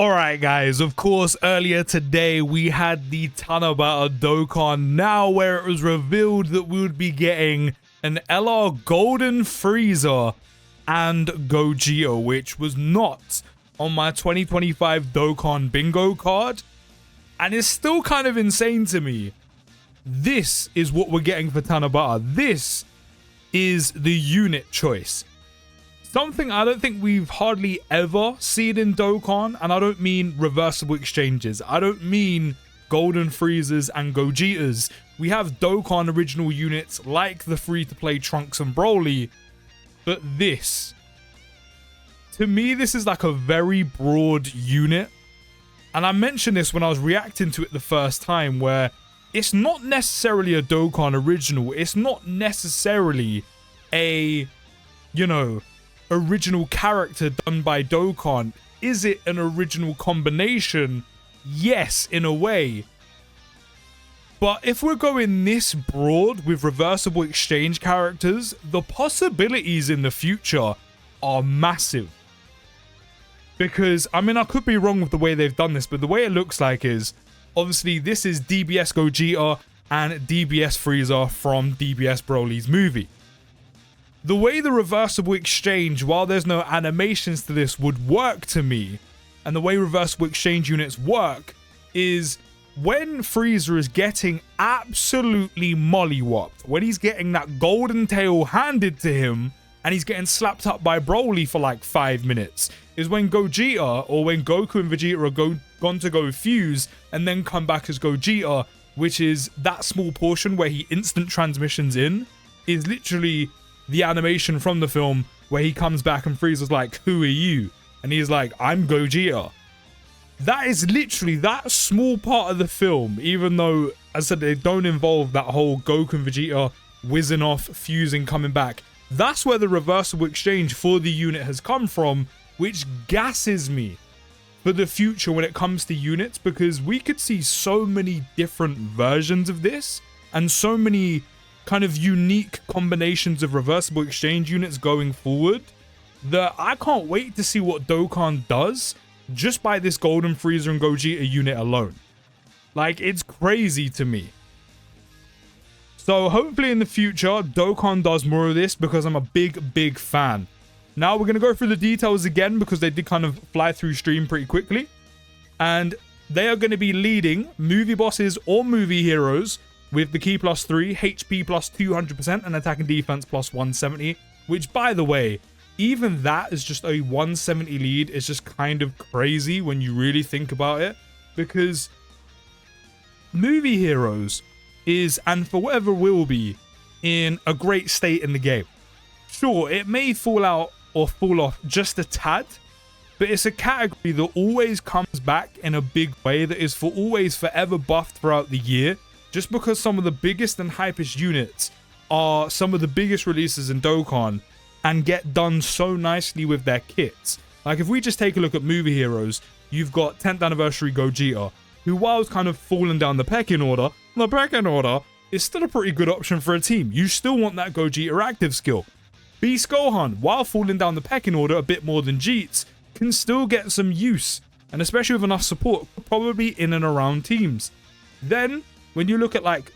Alright guys, of course earlier today we had the Tanabata Dokkan now where it was revealed that we would be getting an LR Golden Frieza and Gogeta, which was not on my 2025 Dokkan bingo card, and it's still kind of insane to me. This is what we're getting for Tanabata. This is the unit choice. Something I don't think we've hardly ever seen in Dokkan, and I don't mean reversible exchanges. I don't mean Golden Friezas and Gogetas. We have Dokkan original units like the free-to-play Trunks and Broly, but this, to me, this is like a very broad unit. And I mentioned this when I was reacting to it the first time, where it's not necessarily a Dokkan original. It's not necessarily a, you know, original character done by Dokkan. Is it an original combination? Yes, in a way. But if we're going this broad with reversible exchange characters, the possibilities in the future are massive. Because, I mean, I could be wrong with the way they've done this, but the way it looks like is, obviously, this is DBS Gogeta and DBS Frieza from DBS Broly's movie. The way the reversible exchange, while there's no animations to this, would work to me, and the way reversible exchange units work, is when Frieza is getting absolutely mollywopped, when he's getting that golden tail handed to him, and he's getting slapped up by Broly for like 5 minutes, is when Gogeta, or when Goku and Vegeta are gone to go fuse, and then come back as Gogeta, which is that small portion where he instant transmissions in, is literally the animation from the film where he comes back and Frieza's like, "Who are you?" And he's like, "I'm Gogeta." That is literally that small part of the film, even though, as I said, they don't involve that whole Goku and Vegeta whizzing off, fusing, coming back. That's where the reversible exchange for the unit has come from, which gasses me for the future when it comes to units, because we could see so many different versions of this and so many kind of unique combinations of reversible exchange units going forward that I can't wait to see what Dokkan does just by this Golden Frieza and Gogeta unit alone. Like, it's crazy to me. So hopefully in the future Dokkan does more of this, because I'm a big fan. Now we're going to go through the details again, because they did kind of fly through stream pretty quickly, and they are going to be leading movie bosses or movie heroes with the key +3, HP +200%, and attack and defense +170, which, by the way, even that is just a 170 lead is just kind of crazy when you really think about it, because movie heroes is, and for whatever will be, in a great state in the game. Sure, it may fall out or fall off just a tad, but it's a category that always comes back in a big way, that is for always forever buffed throughout the year, just because some of the biggest and hypest units are some of the biggest releases in Dokkan and get done so nicely with their kits. Like, if we just take a look at movie heroes, you've got 10th anniversary Gogeta, who, while it's kind of fallen down the pecking order, is still a pretty good option for a team. You still want that Gogeta active skill. Beast Gohan, while falling down the pecking order a bit more than Jeets, can still get some use, and especially with enough support, probably in and around teams. Then, when you look at, like,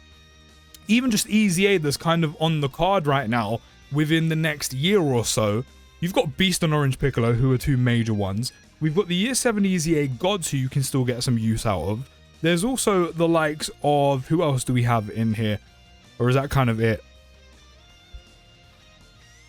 even just EZA that's kind of on the card right now, within the next year or so, you've got Beast and Orange Piccolo, who are two major ones. We've got the Year 7 EZA gods, who you can still get some use out of. There's also the likes of, who else do we have in here? Or is that kind of it?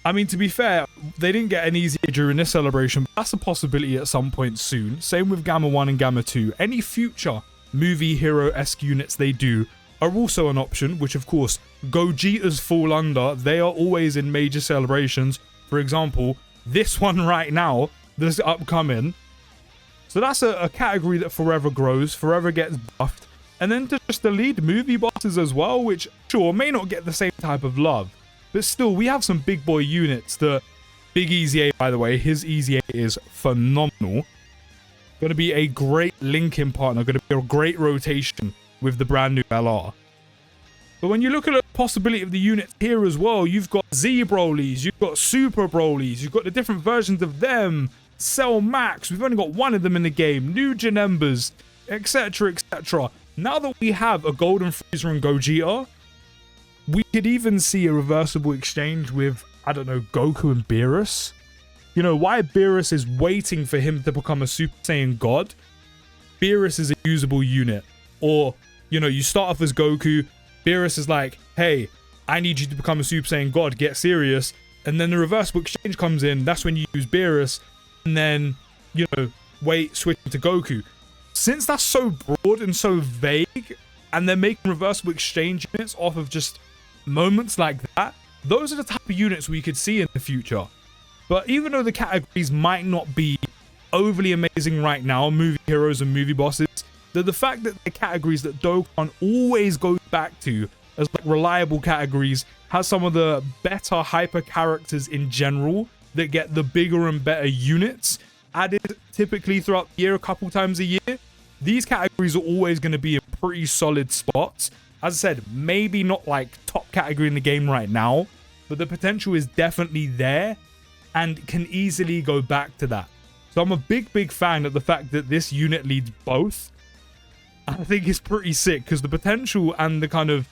I mean, to be fair, they didn't get an EZA during this celebration, but that's a possibility at some point soon. Same with Gamma 1 and Gamma 2. Any future movie hero-esque units they do are also an option, which of course Gogetas fall under. They are always in major celebrations. For example, this one right now that's upcoming. So that's a category that forever grows, forever gets buffed. And then to just the lead movie bosses as well, which sure may not get the same type of love, but still we have some big boy units. The Big EZA, by the way, his EZA is phenomenal. Going to be a great linking partner, going to be a great rotation with the brand new LR. But when you look at the possibility of the units here as well, you've got Z Brolys, you've got Super Brolys, you've got the different versions of them, Cell Max, we've only got one of them in the game, new Janembas, etc, etc. Now that we have a Golden Frieza and Gogeta, we could even see a reversible exchange with, I don't know, Goku and Beerus. You know, why Beerus is waiting for him to become a Super Saiyan God, Beerus is a usable unit. Or, you know, you start off as Goku, Beerus is like, hey, I need you to become a Super Saiyan God, get serious. And then the reversible exchange comes in, that's when you use Beerus, and then, you know, switch to Goku. Since that's so broad and so vague, and they're making reversible exchange units off of just moments like that, those are the type of units we could see in the future. But even though the categories might not be overly amazing right now, movie heroes and movie bosses, the fact that the categories that Dokkan always goes back to as like reliable categories has some of the better hyper characters in general that get the bigger and better units added typically throughout the year, a couple times a year. These categories are always going to be in pretty solid spots. As I said, maybe not like top category in the game right now, but the potential is definitely there and can easily go back to that. So I'm a big fan of the fact that this unit leads both. I think it's pretty sick because the potential and the kind of,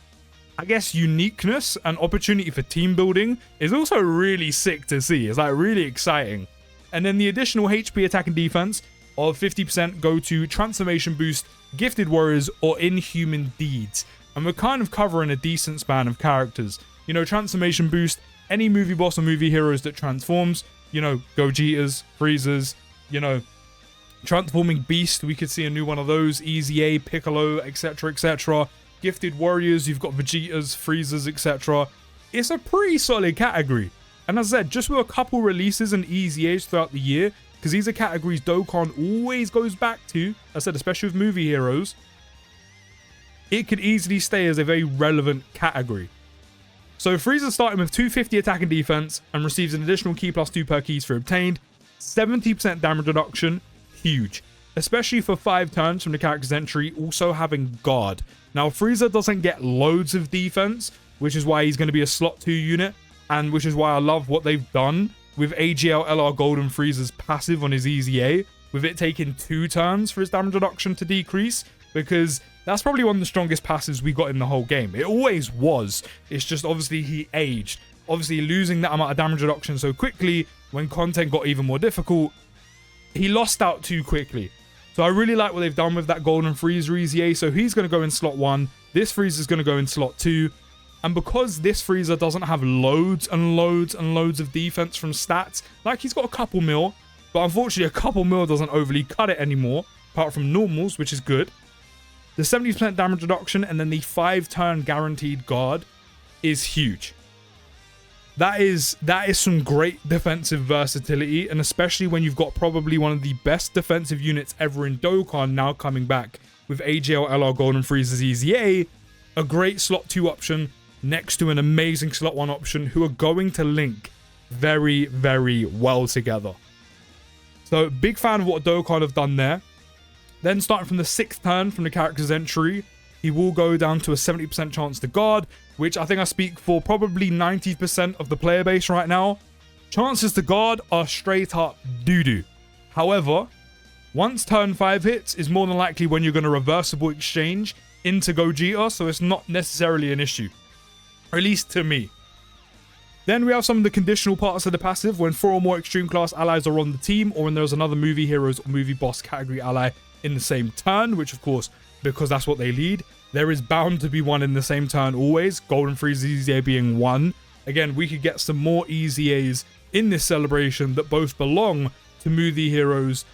I guess, uniqueness and opportunity for team building is also really sick to see. It's like really exciting. And then the additional HP attack and defense of 50% go to Transformation Boost, Gifted Warriors, or Inhuman Deeds. And we're kind of covering a decent span of characters. You know, Transformation Boost, any movie boss or movie heroes that transforms, you know, Gogetas, Friezas, you know, Transforming Beast, we could see a new one of those, Easy A, Piccolo, etc, etc. Gifted Warriors, you've got Vegetas, Friezas, etc. It's a pretty solid category. And as I said, just with a couple releases and Easy A's throughout the year, because these are categories Dokkan always goes back to, as I said, especially with movie heroes, it could easily stay as a very relevant category. So Frieza starting with 250 attack and defense and receives an additional key +2 per keys for obtained. 70% damage reduction, huge. Especially for 5 turns from the character's entry, also having guard. Now Frieza doesn't get loads of defense, which is why he's going to be a slot 2 unit, and which is why I love what they've done with AGL LR Golden Frieza's passive on his Easy A, with it taking 2 turns for his damage reduction to decrease, because that's probably one of the strongest passives we got in the whole game. It always was. It's just obviously he aged. Obviously losing that amount of damage reduction so quickly when content got even more difficult, he lost out too quickly. So I really like what they've done with that Golden Frieza Easy A. So he's going to go in slot 1. This Frieza is going to go in slot 2. And because this Frieza doesn't have loads and loads and loads of defense from stats, like he's got a couple mil, but unfortunately a couple mil doesn't overly cut it anymore, apart from normals, which is good. The 70% damage reduction and then the 5-turn guaranteed guard is huge. That is some great defensive versatility, and especially when you've got probably one of the best defensive units ever in Dokkan now coming back with AGL LR Golden Frieza's Easy a great slot 2 option next to an amazing slot 1 option who are going to link very, very well together. So big fan of what Dokkan have done there. Then starting from the 6th turn from the character's entry, he will go down to a 70% chance to guard, which I think I speak for probably 90% of the player base right now. Chances to guard are straight up doo-doo. However, once turn 5 hits is more than likely when you're going to reversible exchange into Gogeta, so it's not necessarily an issue. Or at least to me. Then we have some of the conditional parts of the passive when 4 or more extreme class allies are on the team, or when there's another movie heroes or movie boss category ally in the same turn, which of course, because that's what they lead, there is bound to be one in the same turn always, Golden Frieza Easy A being one. Again, we could get some more Easy A's in this celebration that both belong to movie heroes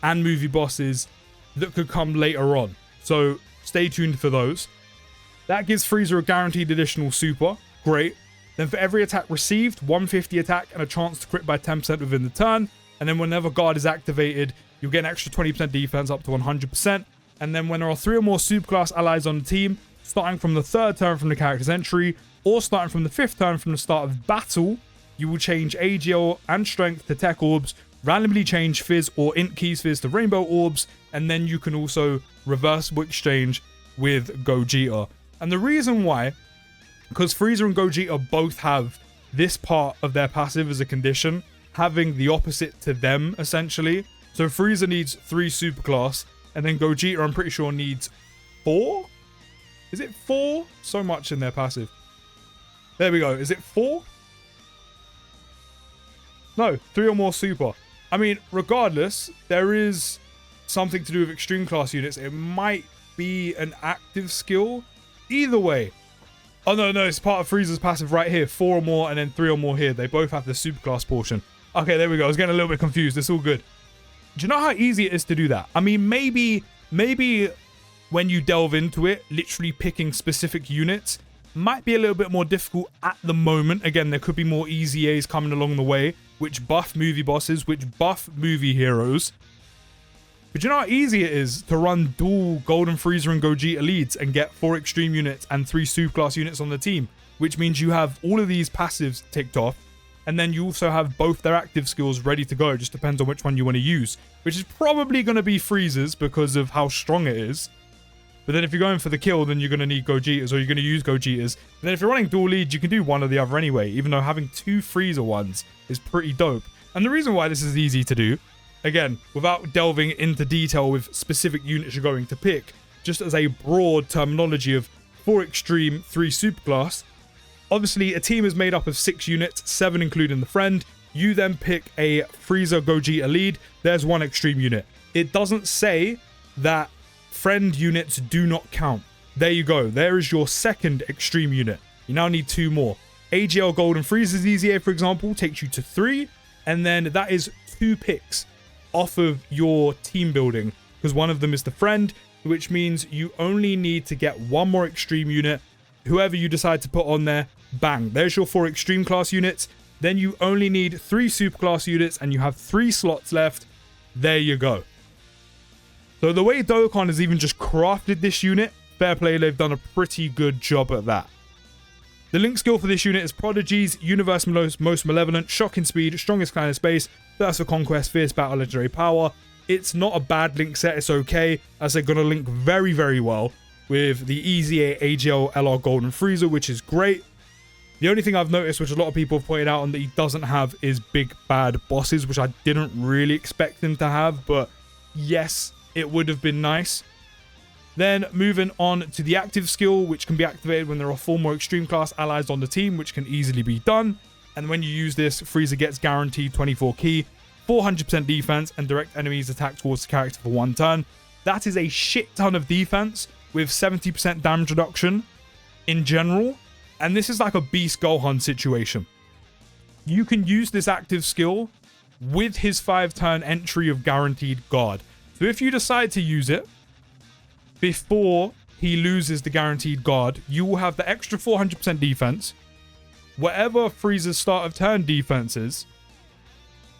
and movie bosses that could come later on. So stay tuned for those. That gives Frieza a guaranteed additional super. Great. Then for every attack received, 150 attack and a chance to crit by 10% within the turn. And then whenever guard is activated, you'll get an extra 20% defense up to 100%. And then when there are 3 or more superclass allies on the team, starting from the 3rd turn from the character's entry, or starting from the 5th turn from the start of battle, you will change AGL and strength to tech orbs, randomly change fizz or int keys fizz to rainbow orbs, and then you can also reversible exchange with Gogeta. And the reason why, because Frieza and Gogeta both have this part of their passive as a condition, having the opposite to them, essentially. So Frieza needs 3 superclass, and then Gogeta, I'm pretty sure, needs 4? Is it 4? So much in their passive. There we go. Is it 4? No, 3 or more super. I mean, regardless, there is something to do with extreme class units. It might be an active skill. Either way. Oh, no, it's part of Frieza's passive right here. 4 or more and then 3 or more here. They both have the superclass portion. Okay, there we go. I was getting a little bit confused. It's all good. Do you know how easy it is to do that? I mean, maybe when you delve into it, literally picking specific units might be a little bit more difficult at the moment. Again, there could be more easy A's coming along the way, which buff movie bosses, which buff movie heroes. But you know how easy it is to run dual Golden Frieza and Gogeta leads and get 4 extreme units and 3 superclass units on the team, which means you have all of these passives ticked off, and then you also have both their active skills ready to go. It just depends on which one you want to use, which is probably going to be Frieza's because of how strong it is. But then if you're going for the kill, then you're going to need Gogeta's, or you're going to use Gogeta's. And then if you're running dual leads, you can do one or the other anyway, even though having 2 Frieza ones is pretty dope. And the reason why this is easy to do, again, without delving into detail with specific units you're going to pick, just as a broad terminology of 4 extreme, 3 superclass. Obviously, a team is made up of 6 units, 7 including the friend. You then pick a Frieza Gogeta lead. There's 1 extreme unit. It doesn't say that friend units do not count. There you go. There is your second extreme unit. You now need 2 more. LR Golden Frieza Gogeta, for example, takes you to 3. And then that is 2 picks off of your team building, because one of them is the friend, which means you only need to get 1 more extreme unit. Whoever you decide to put on there, bang, there's your 4 extreme class units. Then you only need 3 super class units and you have 3 slots left. There you go. So the way Dokkan has even just crafted this unit, fair play, they've done a pretty good job at that. The link skill for this unit is Prodigies, Universe Most Malevolent, Shocking Speed, Strongest Clan in Space, Thirst for Conquest, Fierce Battle, Legendary Power. It's not a bad link set, it's okay, as they're going to link very, very well with the Easy A AGL LR Golden Frieza, which is great. The only thing I've noticed, which a lot of people have pointed out and that he doesn't have, is big bad bosses, which I didn't really expect him to have, but yes, it would have been nice. Then moving on to the active skill, which can be activated when there are 4 more extreme class allies on the team, which can easily be done. And when you use this, Frieza gets guaranteed 24 ki, 400% defense, and direct enemies attack towards the character for 1 turn. That is a shit ton of defense with 70% damage reduction in general. And this is like a Beast Gohan situation. You can use this active skill with his 5-turn entry of guaranteed guard. So if you decide to use it before he loses the guaranteed guard, you will have the extra 400% defense, whatever Frieza's start of turn defense is,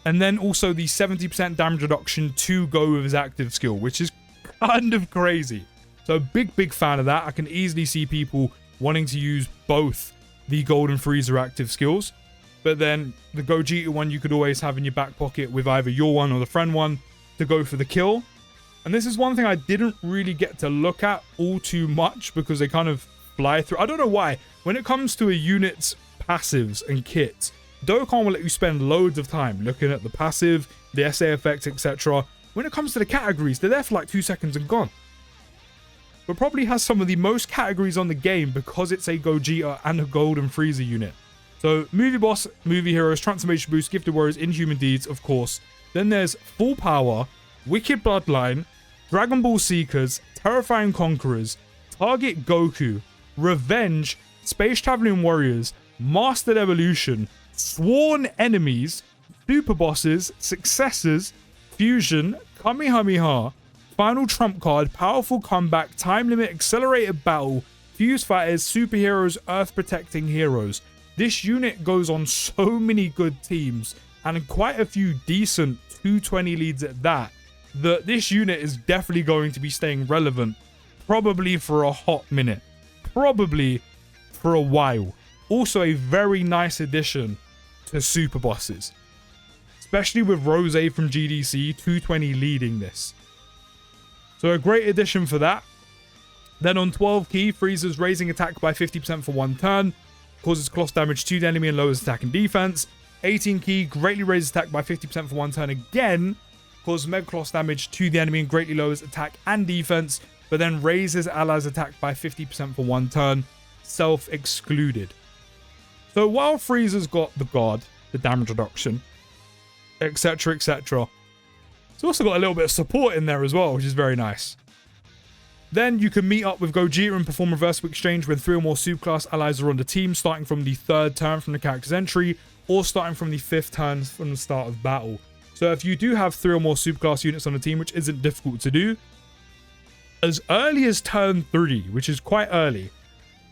and then also the 70% damage reduction to go with his active skill, which is kind of crazy. So big fan of that. I can easily see people wanting to use both the Golden Frieza active skills, but then the Gogeta one you could always have in your back pocket with either your one or the friend one to go for the kill. And this is one thing I didn't really get to look at all too much because they kind of fly through. I don't know why. When it comes to a unit's passives and kits, Dokkan will let you spend loads of time looking at the passive, the SA effects, etc. When it comes to the categories, they're there for like 2 seconds and gone. But probably has some of the most categories on the game because it's a Gogeta and a Golden Frieza unit. So Movie Boss, Movie Heroes, Transformation Boost, Gifted Warriors, Inhuman Deeds, of course. Then there's Full Power, Wicked Bloodline, Dragon Ball Seekers, Terrifying Conquerors, Target Goku, Revenge, Space Traveling Warriors, Mastered Evolution, Sworn Enemies, Super Bosses, Successors, Fusion, Kamehameha, Final Trump Card, Powerful Comeback, Time Limit, Accelerated Battle, Fuse Fighters, Superheroes, Earth Protecting Heroes. This unit goes on so many good teams and quite a few decent 220 leads at that this unit is definitely going to be staying relevant probably for a hot minute, probably for a while. Also a very nice addition to Super Bosses, especially with Rose from GDC 220 leading this. So a great addition for that. Then on 12 ki, Frieza's raising attack by 50% for 1 turn, causes cloth damage to the enemy and lowers attack and defense. 18 key, greatly raises attack by 50% for 1 turn again, causes Mega Coloss damage to the enemy and greatly lowers attack and defense, but then raises allies attack by 50% for 1 turn, self-excluded. So while Frieza's got the guard, the damage reduction, etc, etc, it's also got a little bit of support in there as well, which is very nice. Then you can meet up with Gogeta and perform reversible exchange when 3 or more superclass allies are on the team, starting from the 3rd turn from the character's entry, or starting from the 5th turn from the start of battle. So if you do have 3 or more superclass units on the team, which isn't difficult to do, as early as turn 3, which is quite early,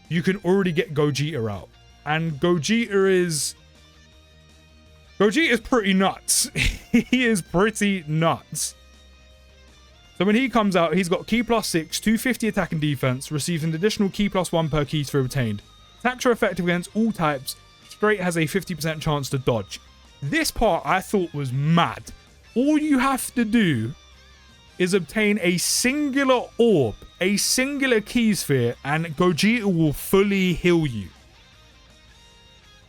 you can already get Gogeta out. And Gogeta is pretty nuts. He is pretty nuts. So when he comes out, he's got key +6, 250 attack and defense, receives an additional key +1 per key sphere obtained. Attacks are effective against all types. Straight has a 50% chance to dodge. This part I thought was mad. All you have to do is obtain a singular orb, a singular key sphere, and Gogeta will fully heal you.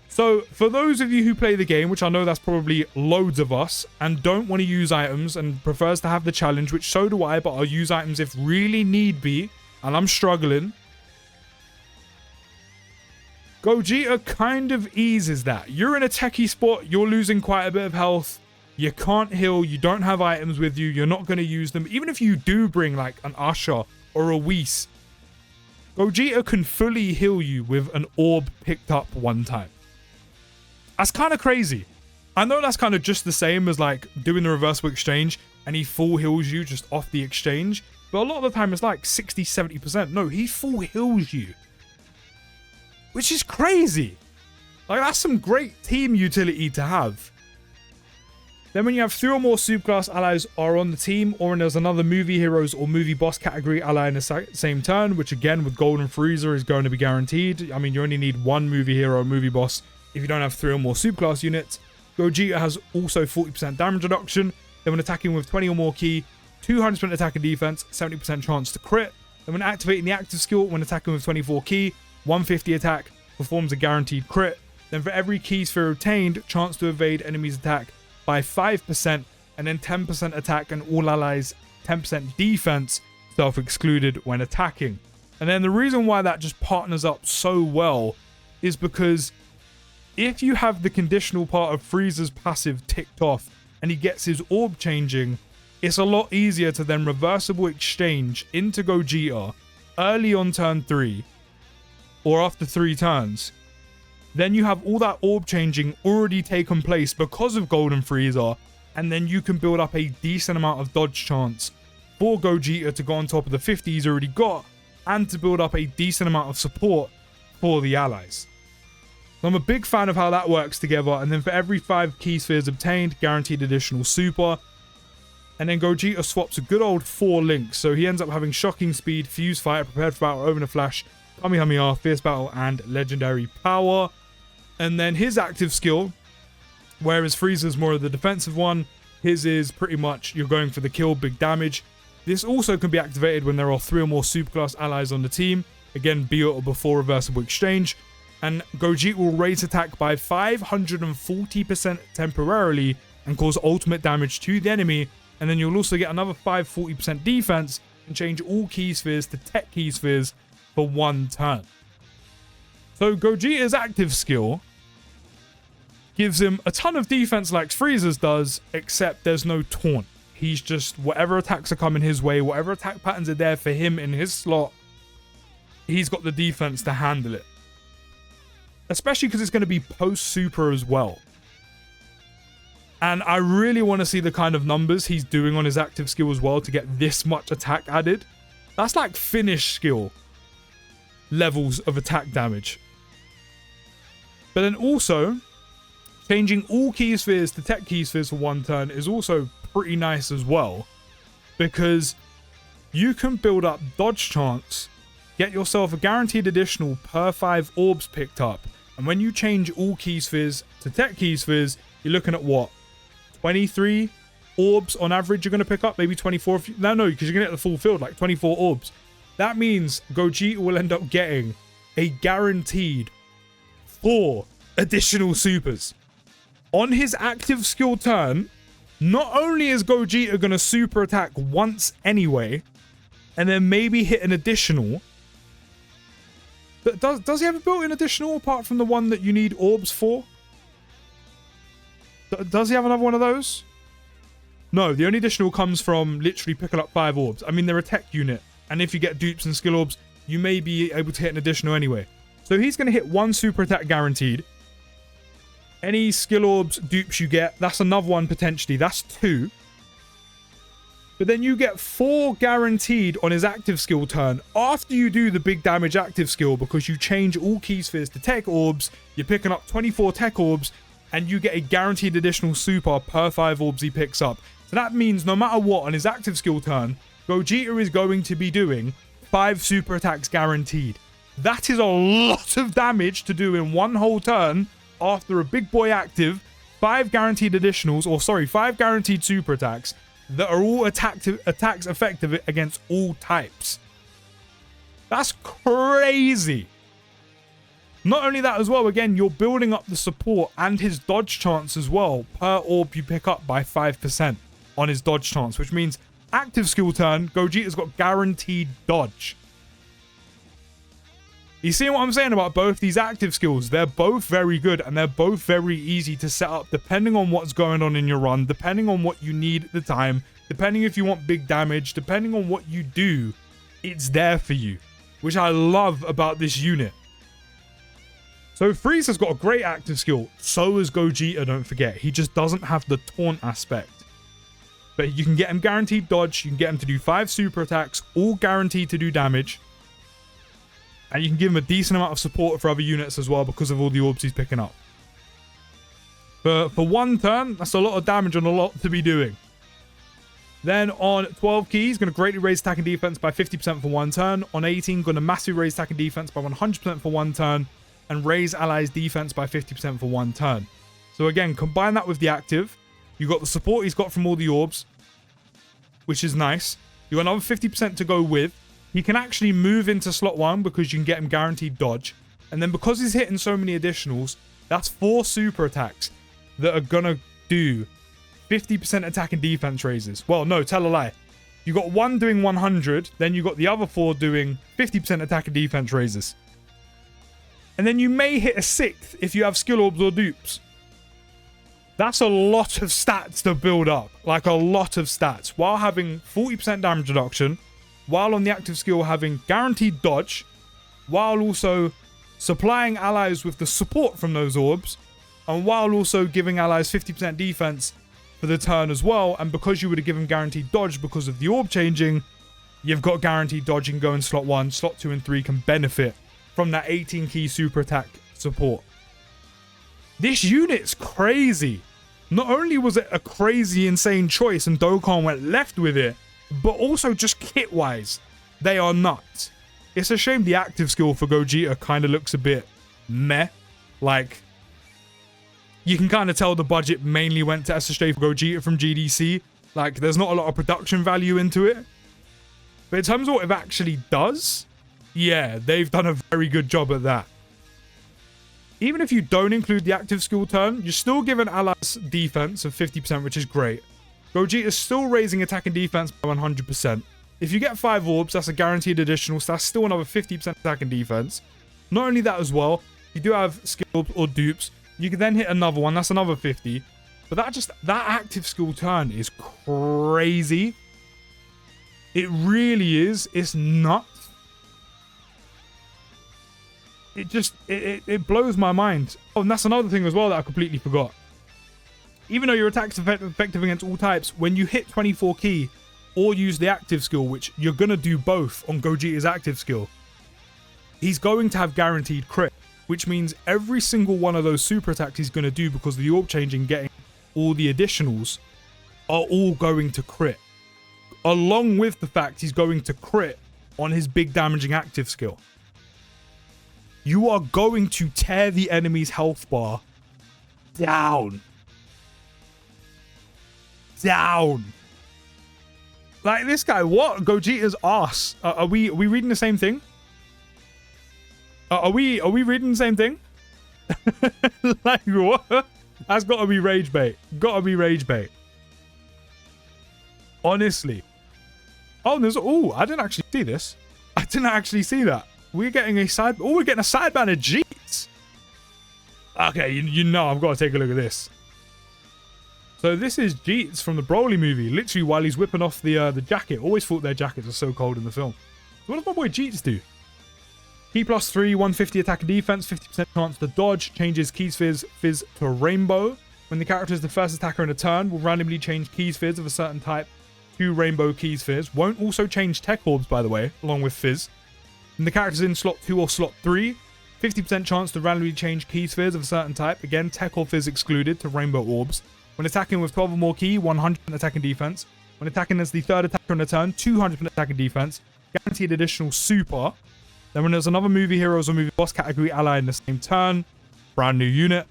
So for those of you who play the game, which I know that's probably loads of us, and don't want to use items and prefers to have the challenge, which so do I, but I'll use items if really need be, and I'm struggling, Gogeta kind of eases that. You're in a techie spot, you're losing quite a bit of health, you can't heal, you don't have items with you, you're not going to use them. Even if you do bring like an Usher or a Whis, Gogeta can fully heal you with an orb picked up 1 time. That's kind of crazy. I know that's kind of just the same as like doing the reversible exchange and he full heals you just off the exchange. But a lot of the time it's like 60, 70%. No, he full heals you. Which is crazy. Like that's some great team utility to have. Then when you have 3 or more superclass allies are on the team, or when there's another movie heroes or movie boss category ally in the same turn, which again with Golden Frieza is going to be guaranteed. I mean, you only need 1 movie hero or movie boss if you don't have 3 or more superclass units. Gogeta has also 40% damage reduction. Then when attacking with 20 or more key, 200% attack and defense, 70% chance to crit. Then when activating the active skill, when attacking with 24 key, 150 attack, performs a guaranteed crit. Then for every key sphere obtained, chance to evade enemies' attack by 5%, and then 10% attack and all allies 10% defense, self-excluded when attacking. And then the reason why that just partners up so well is because if you have the conditional part of Frieza's passive ticked off and he gets his orb changing, it's a lot easier to then reversible exchange into Gogeta early on turn 3 or after 3 turns. Then you have all that orb changing already taken place because of Golden Frieza, and then you can build up a decent amount of dodge chance for Gogeta to go on top of the 50 he's already got, and to build up a decent amount of support for the allies. So I'm a big fan of how that works together, and then for every 5 key spheres obtained, guaranteed additional super. And then Gogeta swaps a good old 4 links, so he ends up having Shocking Speed, Fuse Fighter, Prepared for Battle, Open a Flash, Kamehameha, Fierce Battle, and Legendary Power. And then his active skill, whereas Frieza's more of the defensive one, his is pretty much you're going for the kill, big damage. This also can be activated when there are 3 or more superclass allies on the team, again be it or before reversible exchange. And Gogeta will raise attack by 540% temporarily and cause ultimate damage to the enemy. And then you'll also get another 540% defense and change all key spheres to tech key spheres for 1 turn. So Gogeta's active skill gives him a ton of defense like Frieza's does, except there's no taunt. He's just, whatever attacks are coming his way, whatever attack patterns are there for him in his slot, he's got the defense to handle it. Especially because it's going to be post-super as well. And I really want to see the kind of numbers he's doing on his active skill as well to get this much attack added. That's like finish skill levels of attack damage. But then also, changing all key spheres to tech key spheres for 1 turn is also pretty nice as well. Because you can build up dodge chance, get yourself a guaranteed additional per 5 orbs picked up. And when you change all key spheres to tech key spheres, you're looking at what? 23 orbs on average you're going to pick up? Maybe 24 if you... No, because you're going to get the full field, like 24 orbs. That means Gogeta will end up getting a guaranteed 4 additional supers. On his active skill turn, not only is Gogeta going to super attack once anyway, and then maybe hit an additional. But does he have a built-in additional apart from the one that you need orbs for? Does he have another one of those? No, the only additional comes from literally picking up 5 orbs. I mean, they're a tech unit, and if you get dupes and skill orbs, you may be able to hit an additional anyway. So he's going to hit 1 super attack guaranteed. Any skill orbs, dupes you get, that's another one potentially. That's 2. But then you get 4 guaranteed on his active skill turn after you do the big damage active skill, because you change all key spheres to tech orbs. You're picking up 24 tech orbs, and you get a guaranteed additional super per 5 orbs he picks up. So that means no matter what on his active skill turn, Gogeta is going to be doing 5 super attacks guaranteed. That is a lot of damage to do in one whole turn after a big boy active. 5 guaranteed additionals, or sorry, 5 guaranteed super attacks that are all attacks effective against all types. That's crazy. Not only that as well, again, you're building up the support and his dodge chance as well per orb you pick up by 5% on his dodge chance, which means active skill turn, Gogeta's got guaranteed dodge. You see what I'm saying about both these active skills? They're both very good, and they're both very easy to set up depending on what's going on in your run, depending on what you need at the time, depending if you want big damage, depending on what you do, it's there for you, which I love about this unit. So Frieza's got a great active skill, so has Gogeta, don't forget. He just doesn't have the taunt aspect. But you can get him guaranteed dodge, you can get him to do 5 super attacks, all guaranteed to do damage. And you can give him a decent amount of support for other units as well because of all the orbs he's picking up. For one turn, that's a lot of damage and a lot to be doing. Then on 12 key, he's going to greatly raise attack and defense by 50% for one turn. On 18, going to massively raise attack and defense by 100% for one turn. And raise allies' defense by 50% for one turn. So again, combine that with the active. You got the support he's got from all the orbs, which is nice. You got another 50% to go with. He can actually move into slot 1 because you can get him guaranteed dodge. And then because he's hitting so many additionals, that's 4 super attacks that are going to do 50% attack and defense raises. Well, no, tell a lie. You got 1 doing 100, then you got the other 4 doing 50% attack and defense raises. And then you may hit a 6th if you have skill orbs or dupes. That's a lot of stats to build up. Like a lot of stats. While having 40% damage reduction, while on the active skill having guaranteed dodge, while also supplying allies with the support from those orbs, and while also giving allies 50% defense for the turn as well. And because you would have given guaranteed dodge because of the orb changing, you've got guaranteed dodge and go in slot 1, slot 2 and 3 can benefit from that 18 key super attack support. This unit's crazy. Not only was it a crazy insane choice and Dokkan went left with it, but also just kit wise, they are nuts. It's a shame the active skill for Gogeta kind of looks a bit meh. Like, you can kind of tell the budget mainly went to SSJ for Gogeta from GDC. Like, there's not a lot of production value into it. But in terms of what it actually does, yeah, they've done a very good job at that. Even if you don't include the active skill turn, you're still giving allies defense of 50%, which is great. Gogeta's still raising attack and defense by 100%. If you get 5 orbs, that's a guaranteed additional, so that's still another 50% attack and defense. Not only that as well, you do have skills or dupes. You can then hit another one, that's another 50. But that active skill turn is crazy. It really is. It's nuts. It blows my mind. Oh, and that's another thing as well that I completely forgot. Even though your attack's effective against all types, when you hit 24 key or use the active skill, which you're going to do both on Gogeta's active skill, he's going to have guaranteed crit, which means every single one of those super attacks he's going to do because of the orb changing, getting all the additionals, are all going to crit. Along with the fact he's going to crit on his big damaging active skill. You are going to tear the enemy's health bar down. Down. Like this guy, what? Gogeta's ass. Are we reading the same thing? Are we reading the same thing? Like what? That's gotta be rage bait. Gotta be rage bait. Honestly. Oh, there's... Oh, I didn't actually see this. I didn't actually see that. We're getting a side... Oh, we're getting a sideband of Jeets. Okay, you know I've got to take a look at this. So this is Jeets from the Broly movie. Literally while he's whipping off the jacket. Always thought their jackets are so cold in the film. So what does my boy Jeets do? Key +3, 150 attack and defense, 50% chance to dodge. Changes Keys Fizz to Rainbow. When the character is the first attacker in a turn, will randomly change Keys Fizz of a certain type to Rainbow Keys Fizz. Won't also change Tech Orbs, by the way, along with Fizz. When the character's in slot 2 or slot 3, 50% chance to randomly change Keys Fizz of a certain type. Again, Tech or Fizz excluded to Rainbow Orbs. When attacking with 12 or more key, 100% attack and defense. When attacking as the third attacker in a turn, 200% attack and defense. Guaranteed additional super. Then when there's another movie heroes or movie boss category ally in the same turn, brand new unit.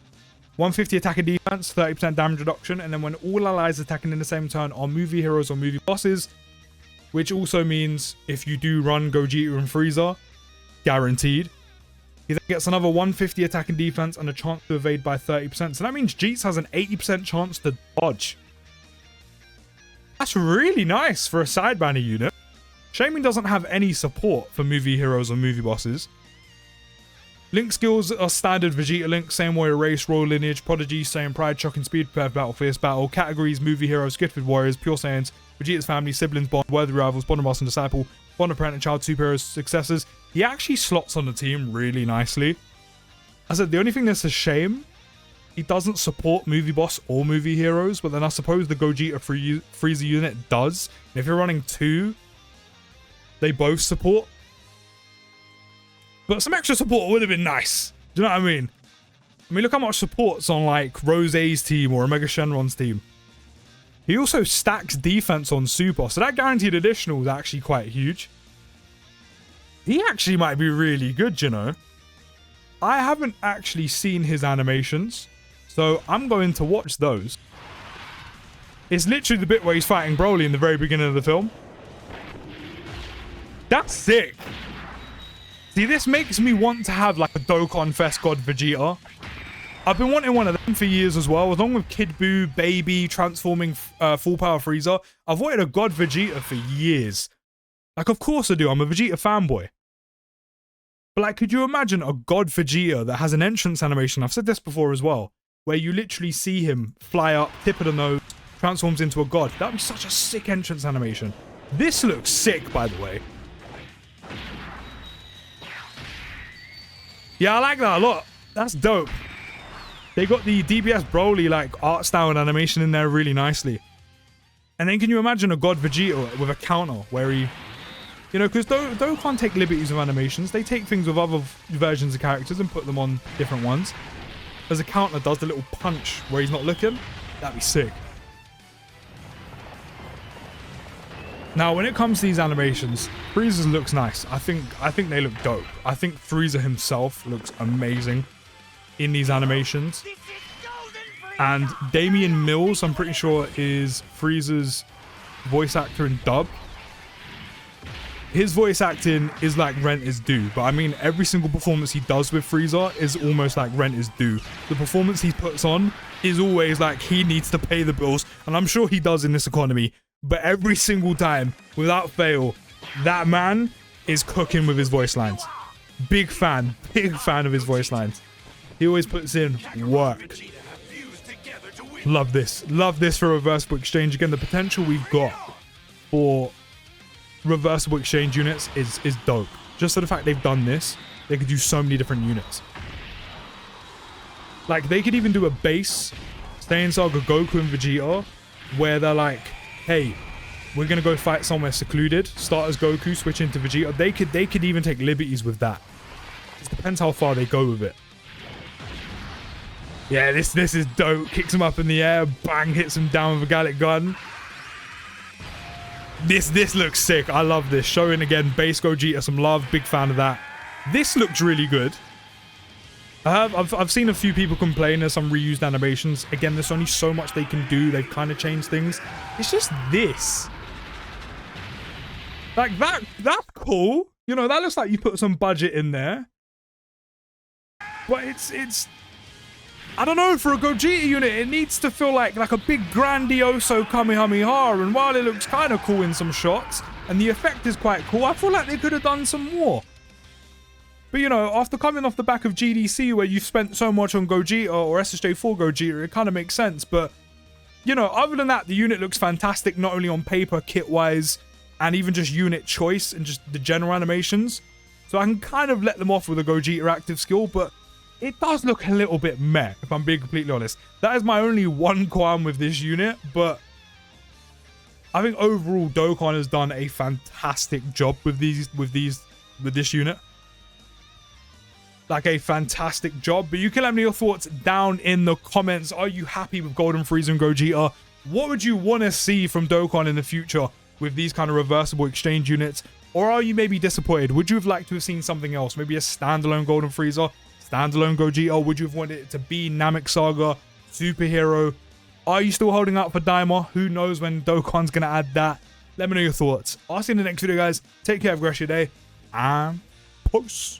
150 attack and defense, 30% damage reduction. And then when all allies attacking in the same turn are movie heroes or movie bosses, which also means if you do run Gogeta and Frieza, guaranteed. He then gets another 150 attack and defense and a chance to evade by 30%. So that means Jeets has an 80% chance to dodge. That's really nice for a sidebanner unit. Shame he doesn't have any support for movie heroes or movie bosses. Link skills are standard Vegeta Link, same way Erase, Royal Lineage, Prodigy, Saiyan Pride, Shocking Speed, Prepare for Battle, Fierce Battle. Categories, movie heroes, Gifted Warriors, Pure Saiyans, Vegeta's family, siblings, bond, worthy rivals, bond of master and disciple, bond of parent and child, superheroes, successors. He actually slots on the team really nicely. I said the only thing that's a shame, he doesn't support movie boss or movie heroes, but then I suppose the Gogeta Frieza unit does. And if you're running 2, they both support. But some extra support would have been nice. Do you know what I mean? I mean, look how much support's on like Rose's team or Omega Shenron's team. He also stacks defense on Super, so that guaranteed additional is actually quite huge. He actually might be really good, you know. I haven't actually seen his animations, so I'm going to watch those. It's literally the bit where he's fighting Broly in the very beginning of the film. That's sick. See, this makes me want to have like a Dokkan Fest God Vegeta. I've been wanting one of them for years as well, along with Kid Buu, Baby, transforming Full Power Frieza. I've wanted a God Vegeta for years. Like, of course I do. I'm a Vegeta fanboy. But like, could you imagine a God Vegeta that has an entrance animation? I've said this before as well, where you literally see him fly up, tip of the nose, transforms into a god. That'd be such a sick entrance animation. This looks sick, by the way. Yeah, I like that a lot. That's dope. They got the DBS Broly like art style and animation in there really nicely. And then can you imagine a God Vegeta with a counter where he... You know, because Dokkan take liberties with animations. They take things with other versions of characters and put them on different ones. As a counter does the little punch where he's not looking. That'd be sick. Now, when it comes to these animations, Frieza's looks nice. I think they look dope. I think Frieza himself looks amazing in these animations. And Damian Mills, I'm pretty sure, is Frieza's voice actor in dub. His voice acting is like rent is due, but I mean every single performance he does with Frieza is almost like rent is due. The performance he puts on is always like he needs to pay the bills, and I'm sure he does in this economy, but every single time, without fail, that man is cooking with his voice lines. Big fan of his voice lines. He always puts in work. Love this for reversible exchange. Again, the potential we've got for reversible exchange units is dope. Just for the fact they've done this, they could do so many different units. Like, they could even do a base Saiyan Saga Goku and Vegeta where they're like, hey, we're gonna go fight somewhere secluded, start as Goku, switch into Vegeta. They could even take liberties with that. It depends how far they go with it. Yeah, this is dope. Kicks him up in the air, bang, hits him down with a Gallic gun. This looks sick. I love this. Showing again base Gogeta some love. Big fan of that. This looks really good. I've seen a few people complain there's some reused animations. Again, there's only so much they can do. They've kind of changed things. It's just this. Like that's cool. You know, that looks like you put some budget in there. But it's I don't know, for a Gogeta unit, it needs to feel like a big grandioso Kamehameha, and while it looks kind of cool in some shots, and the effect is quite cool, I feel like they could have done some more. But, you know, after coming off the back of GDC, where you've spent so much on Gogeta or SSJ4 Gogeta, it kind of makes sense. But, you know, other than that, the unit looks fantastic, not only on paper, kit-wise, and even just unit choice and just the general animations. So I can kind of let them off with a Gogeta active skill, but it does look a little bit meh, if I'm being completely honest. That is my only one qualm with this unit, but I think overall Dokkan has done a fantastic job with this unit. Like, a fantastic job. But you can let me know your thoughts down in the comments. Are you happy with Golden Frieza and Gogeta? What would you want to see from Dokkan in the future with these kind of reversible exchange units? Or are you maybe disappointed? Would you have liked to have seen something else? Maybe a standalone Golden Frieza, standalone Gogeta? Would you have wanted it to be Namek Saga, Superhero? Are you still holding out for Daima? Who knows when Dokkan's going to add that? Let me know your thoughts. I'll see you in the next video, guys. Take care, have a great rest of your day, and peace.